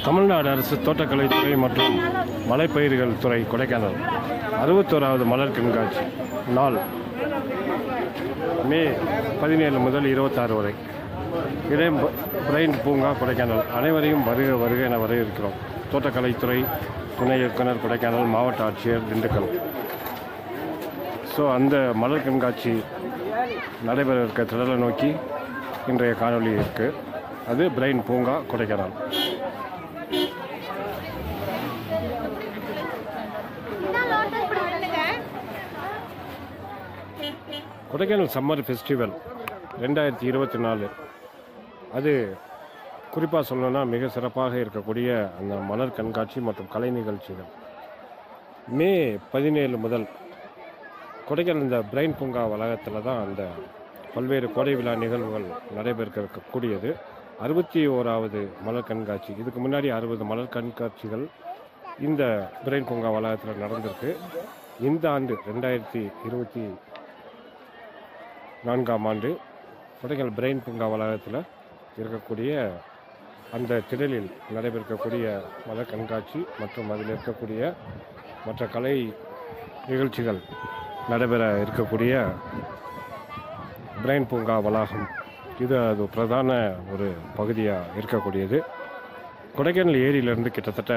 தமிழ்நாடு அரசு தோட்டக்கலைத்துறை மற்றும் மலைப்பயிர்கள் துறை கொடைக்கானல் 61வது மலர் கண்காட்சி நாள் மே 17 முதல் 26 வரை. இடம் பிரைன் பூங்கா கொடைக்கானல். அனைவரையும் வருக வருக என வரவேற்கிறோம். தோட்டக்கலைத்துறை துணை இயக்குனர் கொடைக்கானல், மாவட்ட ஆட்சியர் திண்டுக்கல். ஸோ அந்த மலர் கண்காட்சி நடைபெற இருக்க திடலை நோக்கி இன்றைய காணொலி இருக்குது. அது பிரைன் பூங்கா கொடைக்கானல். கொடைக்கானல் சம்மர் ஃபெஸ்டிவல் 2024 அது குறிப்பாக சொல்லணும்னா மிக சிறப்பாக இருக்கக்கூடிய அந்த மலர் கண்காட்சி மற்றும் கலை நிகழ்ச்சிகள் மே 17 முதல் கொடைக்கானல் இந்த பிரைன் பூங்கா வளாகத்தில் தான் அந்த பல்வேறு கோடை விழா நிகழ்வுகள் நடைபெறக்கூடியது. 61வது மலர் கண்காட்சி. இதுக்கு முன்னாடி 60 மலர் கண்காட்சிகள் இந்த பிரைன் பூங்கா வளாகத்தில் நடந்திருக்கு. இந்த ஆண்டு 2024ஆம் ஆண்டு கொடைக்கானல் பிரைன் பூங்கா வளாகத்தில் இருக்கக்கூடிய அந்த திடலில் நடைபெறக்கூடிய மலர் கண்காட்சி மற்றும் அதில் இருக்கக்கூடிய மற்ற கலை நிகழ்ச்சிகள் நடைபெற இருக்கக்கூடிய பிரைன் பூங்கா வளாகம் இது அது பிரதான ஒரு பகுதியாக இருக்கக்கூடியது. கொடைக்கானல் ஏரியிலிருந்து கிட்டத்தட்ட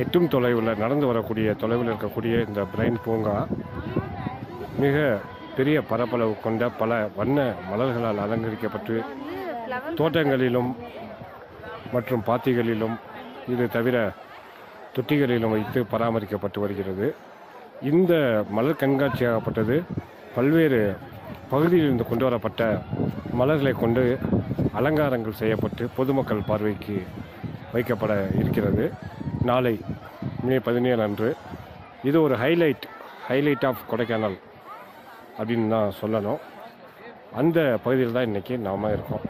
எட்டும் தொலைவில் நடந்து வரக்கூடிய தொலைவில் இருக்கக்கூடிய இந்த பிரைன் பூங்கா மிக பெரிய பரப்பளவு கொண்ட பல வண்ண மலர்களால் அலங்கரிக்கப்பட்டு தோட்டங்களிலும் மற்றும் பாத்திகளிலும் இது தவிர தொட்டிகளிலும் வைத்து பராமரிக்கப்பட்டு வருகிறது. இந்த மலர் கண்காட்சியாகப்பட்டது பல்வேறு பகுதியிலிருந்து கொண்டு வரப்பட்ட மலர்களை கொண்டு அலங்காரங்கள் செய்யப்பட்டு பொதுமக்கள் பார்வைக்கு வைக்கப்பட இருக்கிறது. நாளை மே 17 அன்று இது ஒரு ஹைலைட் ஆஃப் கொடைக்கானல் அப்படின்னு தான் சொல்லணும். அந்த பகுதியில் தான் இன்றைக்கி நாம் இருக்கோம்.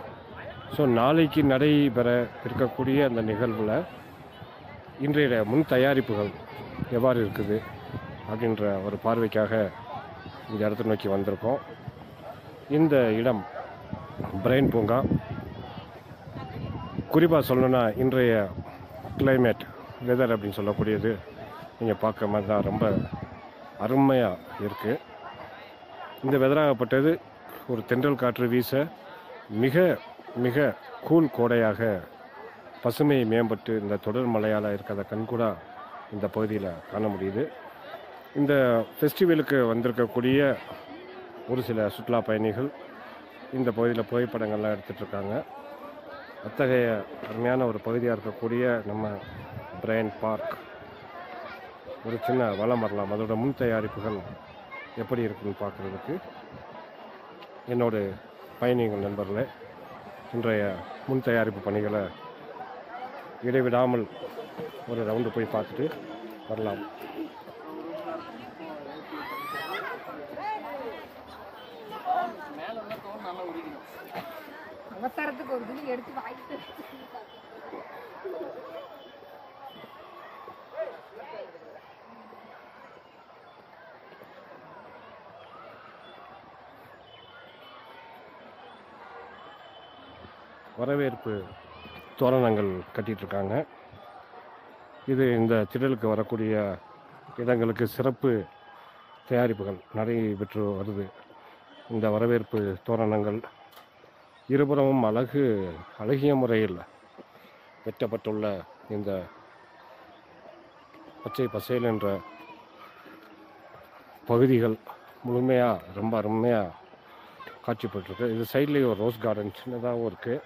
ஸோ நாளைக்கு நடைபெற இருக்கக்கூடிய அந்த நிகழ்வில் இன்றைய முன் தயாரிப்புகள் எவ்வாறு இருக்குது அப்படின்ற ஒரு பார்வைக்காக இந்த இடத்தை நோக்கி வந்திருக்கோம். இந்த இடம் பிரைன் பூங்கா. குறிப்பாக சொல்லணும்னா இன்றைய கிளைமேட் வெதர் அப்படின்னு சொல்லக்கூடியது நீங்கள் பார்க்க மாதிரி தான் ரொம்ப அருமையாக இருக்குது. இந்த வெதராகப்பட்டது ஒரு தென்றல் காற்று வீச மிக மிக கூல் கோடையாக பசுமை மேம்பட்டு இந்த தொடர் மலையால் இருக்கிற கண்கூடா இந்த பகுதியில் காண முடியுது. இந்த ஃபெஸ்டிவலுக்கு வந்திருக்கக்கூடிய ஒரு சில சுற்றுலா பயணிகள் இந்த பகுதியில் புகைப்படங்கள்லாம் எடுத்துகிட்ருக்காங்க. அத்தகைய அருமையான ஒரு பகுதியாக இருக்கக்கூடிய நம்ம பிரைன் பார்க் ஒரு சின்ன வளம் வரலாம். அதோட முன் தயாரிப்புகள் எப்படி இருக்குன்னு பார்க்குறதுக்கு என்னோட பயணிகள் நண்பர்களே இன்றைய முன் தயாரிப்பு பணிகளை இடைவிடாமல் ஒரு ரவுண்டு போய் பார்த்துட்டு வரலாம். அவசரத்துக்கு ஒரு துணி எடுத்து வாங்கிட்டு வரவேற்பு தோரணங்கள் கட்டிகிட்ருக்காங்க. இது இந்த திடலுக்கு வரக்கூடிய இடங்களுக்கு சிறப்பு தயாரிப்புகள் நடைபெற்று வருது. இந்த வரவேற்பு தோரணங்கள் இருபுறமும் அழகிய முறையில் வெட்டப்பட்டுள்ள இந்த பச்சை பசேல் என்ற பகுதிகள் முழுமையாக ரொம்ப அருமையாக காட்சிப்பட்டிருக்கு. இது சைட்லேயே ஒரு ரோஸ் கார்டன் சின்னதாகவும் இருக்குது.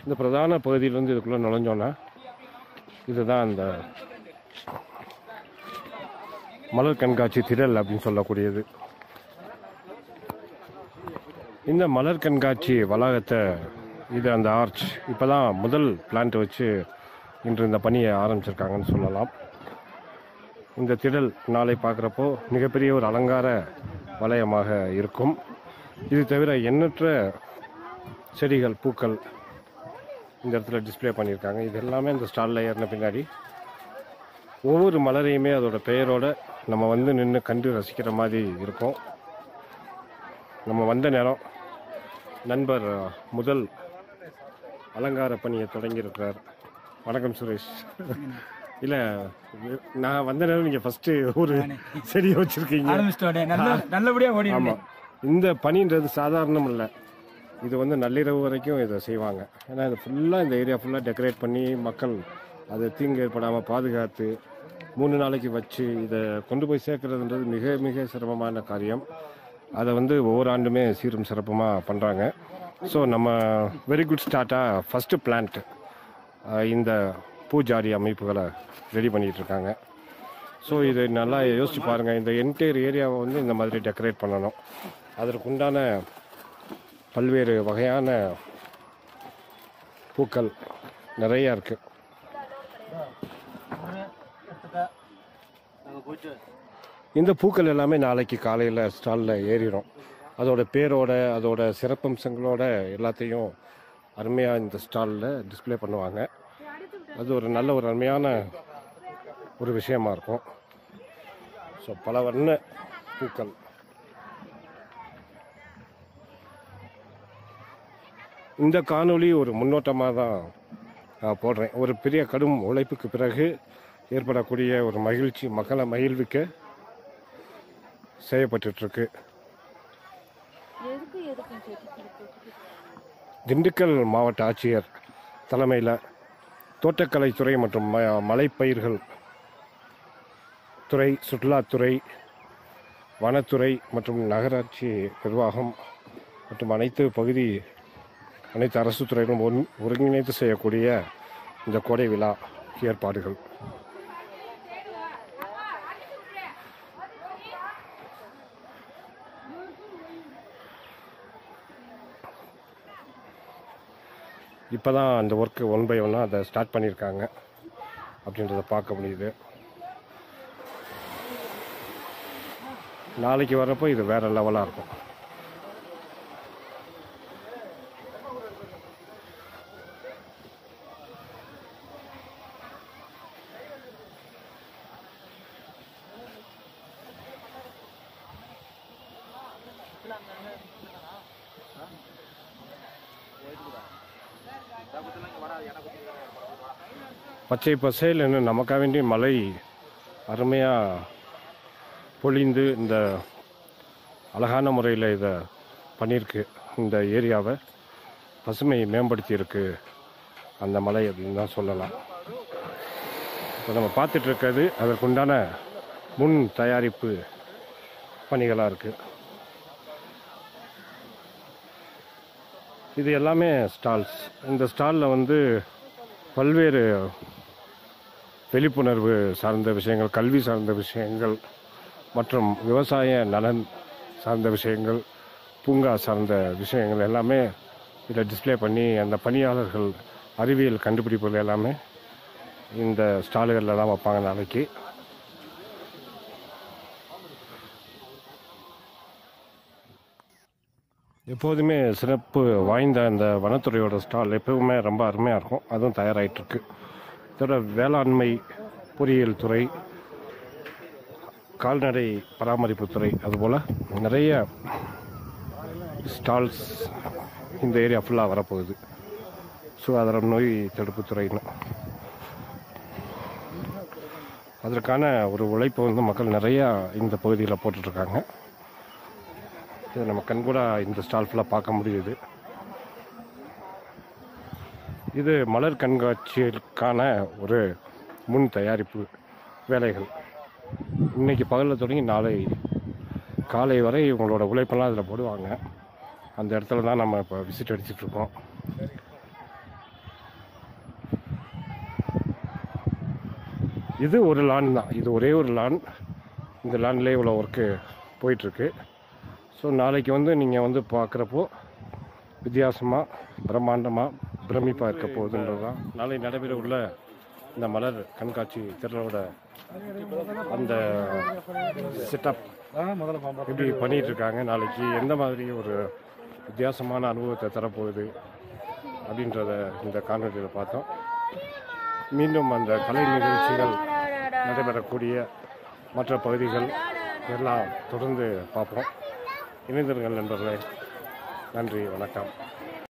இந்த பிரதான பகுதியிலேருந்து இதுக்குள்ளே நுழைஞ்சோன்னா இதுதான் அந்த மலர் கண்காட்சி திடல் அப்படின்னு சொல்லக்கூடியது. இந்த மலர் கண்காட்சி வளாகத்தை இது அந்த ஆர்ச் இப்போ தான் முதல் பிளான்ட் வச்சு இன்று இந்த பணியை ஆரம்பிச்சிருக்காங்கன்னு சொல்லலாம். இந்த திடல் நாளை பார்க்குறப்போ மிகப்பெரிய ஒரு அலங்கார வளையமாக இருக்கும். இது தவிர எண்ணற்ற செடிகள், பூக்கள் இந்த இடத்துல டிஸ்ப்ளே பண்ணியிருக்காங்க. இது எல்லாமே இந்த ஸ்டாலில் ஏறின பின்னாடி ஒவ்வொரு மலரையுமே அதோட பெயரோட நம்ம வந்து நின்று கண்டு ரசிக்கிற மாதிரி இருக்கும். நம்ம வந்த நேரம் நண்பர் முதல் அலங்கார பணியை தொடங்கியிருக்கிறார். வணக்கம் சுரேஷ். இல்லை, நான் வந்த நேரம் நீங்கள் ஃபஸ்ட்டு ஒரு செடியை வச்சுருக்கீங்க. நல்லபடியாக ஓடி. ஆமாம், இந்த பணின்றது சாதாரணம் இல்லை. இது வந்து நள்ளிரவு வரைக்கும் இதை செய்வாங்க. ஏன்னா இது ஃபுல்லாக இந்த ஏரியா ஃபுல்லாக டெக்கரேட் பண்ணி மக்கள் அது தீங்கு ஏற்படாமல் பாதுகாத்து 3 நாளைக்கு வச்சு இதை கொண்டு போய் சேர்க்கறதுன்றது மிக மிக சிரமமான காரியம். அதை வந்து ஒவ்வொரு ஆண்டுமே சீரும் சிறப்புமாக பண்ணுறாங்க. ஸோ நம்ம வெரி குட் ஸ்டார்ட்டாக ஃபஸ்ட்டு பிளான்ட் இந்த பூஜாரி அமைப்புகளை ரெடி பண்ணிகிட்ருக்காங்க. ஸோ இது நல்லா யோசிச்சு பாருங்கள். இந்த என்டையர் ஏரியாவை வந்து இந்த மாதிரி டெக்கரேட் பண்ணணும். அதற்குண்டான பல்வேறு வகையான பூக்கள் நிறையா இருக்குது. இந்த பூக்கள் எல்லாமே நாளைக்கு காலையில் ஸ்டாலில் ஏறிடும். அதோட பேரோட அதோட சிறப்பம்சங்களோட எல்லாத்தையும் அருமையாக இந்த ஸ்டாலில் டிஸ்ப்ளே பண்ணுவாங்க. அது ஒரு நல்ல ஒரு அருமையான ஒரு விஷயமா இருக்கும். ஸோ பல வண்ண பூக்கள். இந்த காணொளி ஒரு முன்னோட்டமாக தான் நான் போடுறேன். ஒரு பெரிய கடும் உழைப்புக்கு பிறகு ஏற்படக்கூடிய ஒரு மகிழ்ச்சி, மக்களை மகிழ்விக்க செய்யப்பட்டுருக்கு. திண்டுக்கல் மாவட்ட ஆட்சியர் தலைமையில் தோட்டக்கலைத்துறை மற்றும் மலைப்பயிர்கள் துறை, சுற்றுலாத்துறை, வனத்துறை மற்றும் நகராட்சி நிர்வாகம் மற்றும் அனைத்து அரசு துறைகளும் ஒருங்கிணைத்து செய்யக்கூடிய இந்த கோடை விழா ஏற்பாடுகள். இப்போ தான் அந்த ஒர்க்கு 1 by 1 அதை ஸ்டார்ட் பண்ணியிருக்காங்க அப்படின்றத பார்க்க முடியுது. நாளைக்கு வரப்போ இது வேறு லெவலாக இருக்கும். பச்சை பசேல் என்று நமக்காக வேண்டிய மழை அருமையாக பொழிந்து இந்த அழகான முறையில் இதை பண்ணியிருக்கு. இந்த ஏரியாவை பசுமை மேம்படுத்தியிருக்கு அந்த மலை அப்படின்னு தான் சொல்லலாம். இப்போ நம்ம பார்த்துட்ருக்கிறது அதற்குண்டான முன் தயாரிப்பு பணிகளாக இருக்குது. இது எல்லாமே ஸ்டால்ஸ். இந்த ஸ்டாலில் வந்து பல்வேறு விழிப்புணர்வு சார்ந்த விஷயங்கள், கல்வி சார்ந்த விஷயங்கள் மற்றும் விவசாய நலன் சார்ந்த விஷயங்கள், பூங்கா சார்ந்த விஷயங்கள் எல்லாமே இதில் டிஸ்ப்ளே பண்ணி அந்த பணியாளர்கள் அறிவியல் கண்டுபிடிப்புகள் எல்லாமே இந்த ஸ்டால்களில் தான் வைப்பாங்க நாளைக்கு. எப்போதுமே சிறப்பு வாய்ந்த அந்த வனத்துறையோட ஸ்டால் எப்பவுமே ரொம்ப அருமையாக இருக்கும். அதுவும் தயாராகிட்டுருக்கு. இதோட வேளாண்மை, பொறியியல் துறை, கால்நடை பராமரிப்புத்துறை, அதுபோல் நிறைய ஸ்டால்ஸ் இந்த ஏரியா ஃபுல்லாக வரப்போகுது. சுகாதார நோய் தடுப்புத்துறைன்னு அதற்கான ஒரு உழைப்பை வந்து மக்கள் நிறையா இந்த பகுதியில் போட்டுட்ருக்காங்க. இதை நம்ம கண்கூட இந்த ஸ்டால் ஃபுல்லாக பார்க்க முடியுது. இது மலர் கண்காட்சிக்கான ஒரு முன் தயாரிப்பு வேலைகள். இன்றைக்கி பகலில் தொடங்கி நாளை காலை வரை இவங்களோட உழைப்பெல்லாம் அதில் போடுவாங்க. அந்த இடத்துல தான் நம்ம இப்போ விசிட் அடிச்சிட்ருக்கோம். இது ஒரு லான் தான், இது ஒரே ஒரு லான். இந்த லான்லேயே இவ்வளோ ஒர்க்கு போயிட்டுருக்கு. ஸோ நாளைக்கு வந்து நீங்கள் வந்து பார்க்குறப்போ வித்தியாசமாக, பிரம்மாண்டமாக, பிரமிப்பாக இருக்க போகுதுன்றது தான் நாளை நடைபெற உள்ள இந்த மலர் கண்காட்சி திறனோட அந்த செட்டப் இப்படி பண்ணிகிட்டு இருக்காங்க. நாளைக்கு எந்த மாதிரி ஒரு வித்தியாசமான அனுபவத்தை தரப்போகுது அப்படின்றத இந்த காணொலியில் பார்த்தோம். மீண்டும் அந்த கலை நிகழ்ச்சிகள் நடைபெறக்கூடிய மற்ற பகுதிகள் எல்லாம் தொடர்ந்து பார்ப்போம். இணைந்திருங்கள் நண்பர்களே. நன்றி, வணக்கம்.